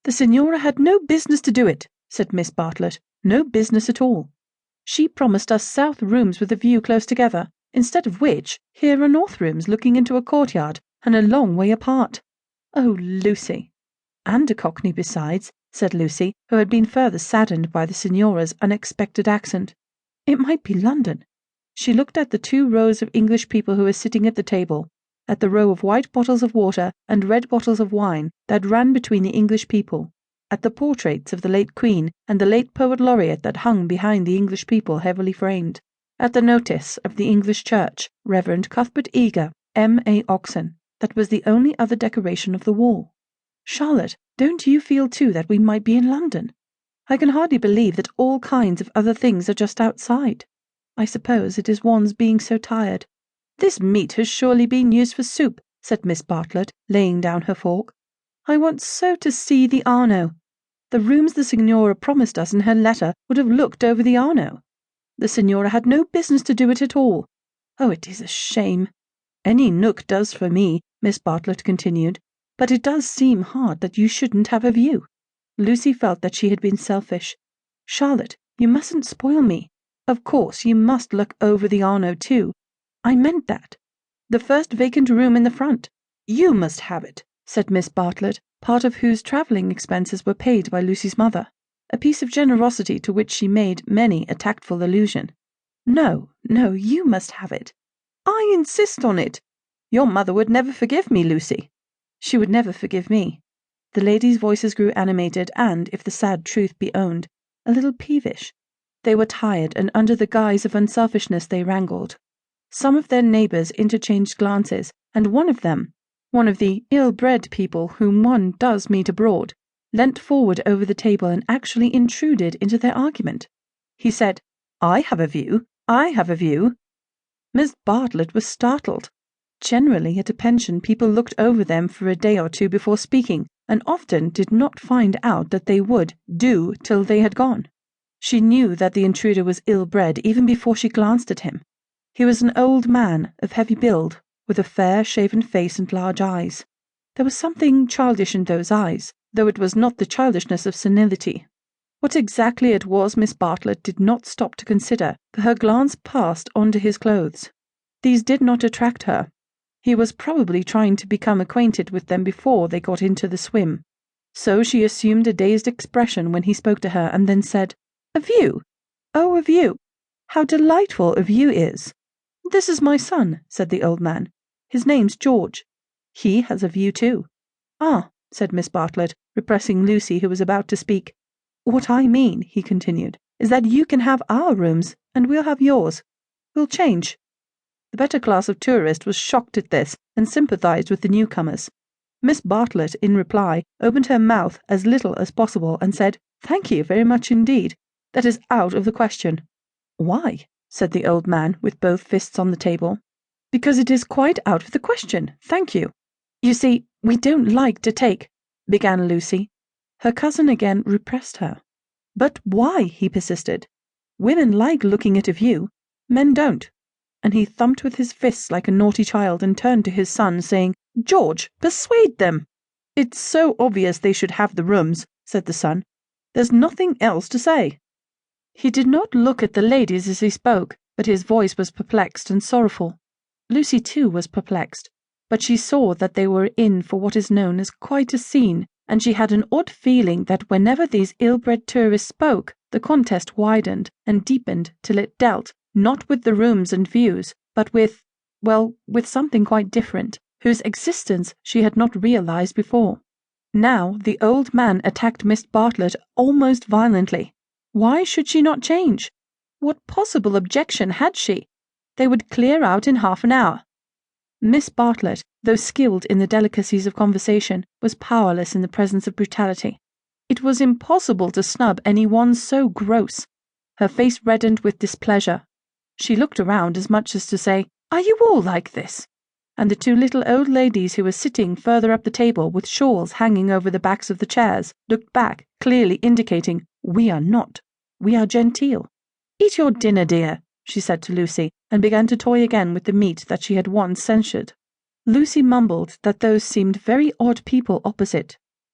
"The Signora had no business to do it," said Miss Bartlett. "No business at all. She promised us south rooms with a view close together, instead of which, here are north rooms looking into a courtyard and a long way apart. Oh, Lucy!" "And a Cockney besides," said Lucy, who had been further saddened by the Signora's unexpected accent. "It might be London." She looked at the 2 rows of English people who were sitting at the table, at the row of white bottles of water and red bottles of wine that ran between the English people, at the portraits of the late Queen and the late Poet Laureate that hung behind the English people heavily framed, at the notice of the English Church, Reverend Cuthbert Eager, M.A. Oxon, that was the only other decoration of the wall. "Charlotte, don't you feel too that we might be in London? I can hardly believe that all kinds of other things are just outside. I suppose it is one's being so tired." "This meat has surely been used for soup," said Miss Bartlett, laying down her fork. "I want so to see the Arno. The rooms the Signora promised us in her letter would have looked over the Arno. The Signora had no business to do it at all. Oh, it is a shame." "Any nook does for me," Miss Bartlett continued, "but it does seem hard that you shouldn't have a view." Lucy felt that she had been selfish. "Charlotte, you mustn't spoil me. Of course, you must look over the Arno too. I meant that. The first vacant room in the front. You must have it," said Miss Bartlett, part of whose travelling expenses were paid by Lucy's mother, a piece of generosity to which she made many a tactful allusion. "No, no, you must have it." "I insist on it. Your mother would never forgive me, Lucy." "She would never forgive me." The ladies' voices grew animated and, if the sad truth be owned, a little peevish. They were tired, and under the guise of unselfishness they wrangled. Some of their neighbours interchanged glances, and one of them, one of the ill-bred people whom one does meet abroad, leant forward over the table and actually intruded into their argument. He said, "I have a view. I have a view." Miss Bartlett was startled. Generally at a pension people looked over them for a day or two before speaking, and often did not find out that they would do till they had gone. She knew that the intruder was ill-bred even before she glanced at him. He was an old man of heavy build, with a fair shaven face and large eyes. There was something childish in those eyes, though it was not the childishness of senility. What exactly it was Miss Bartlett did not stop to consider, for her glance passed on to his clothes. These did not attract her. He was probably trying to become acquainted with them before they got into the swim. So she assumed a dazed expression when he spoke to her, and then said, "A view? Oh, a view. How delightful a view is." "This is my son," said the old man. "His name's George. He has a view too." "Ah," said Miss Bartlett, repressing Lucy, who was about to speak. "What I mean," he continued, "is that you can have our rooms, and we'll have yours. We'll change." The better class of tourist was shocked at this, and sympathized with the newcomers. Miss Bartlett, in reply, opened her mouth as little as possible, and said, "Thank you very much indeed. That is out of the question." "Why?" said the old man, with both fists on the table. "Because it is quite out of the question, thank you. You see, we don't like to take," began Lucy. Her cousin again repressed her. "But why?" he persisted. "Women like looking at a view. Men don't." And he thumped with his fists like a naughty child and turned to his son, saying, "George, persuade them." "It's so obvious they should have the rooms," said the son. "There's nothing else to say." He did not look at the ladies as he spoke, but his voice was perplexed and sorrowful. Lucy too was perplexed, but she saw that they were in for what is known as quite a scene, and she had an odd feeling that whenever these ill-bred tourists spoke, the contest widened and deepened till it dealt, not with the rooms and views, but with, well, with something quite different, whose existence she had not realized before. Now the old man attacked Miss Bartlett almost violently. Why should she not change? What possible objection had she? They would clear out in half an hour. Miss Bartlett, though skilled in the delicacies of conversation, was powerless in the presence of brutality. It was impossible to snub any one so gross. Her face reddened with displeasure. She looked around as much as to say, "Are you all like this?" And the 2 little old ladies who were sitting further up the table with shawls hanging over the backs of the chairs looked back, clearly indicating, "We are not. We are genteel." "Eat your dinner, dear," she said to Lucy, and began to toy again with the meat that she had once censured. Lucy mumbled that those seemed very odd people opposite,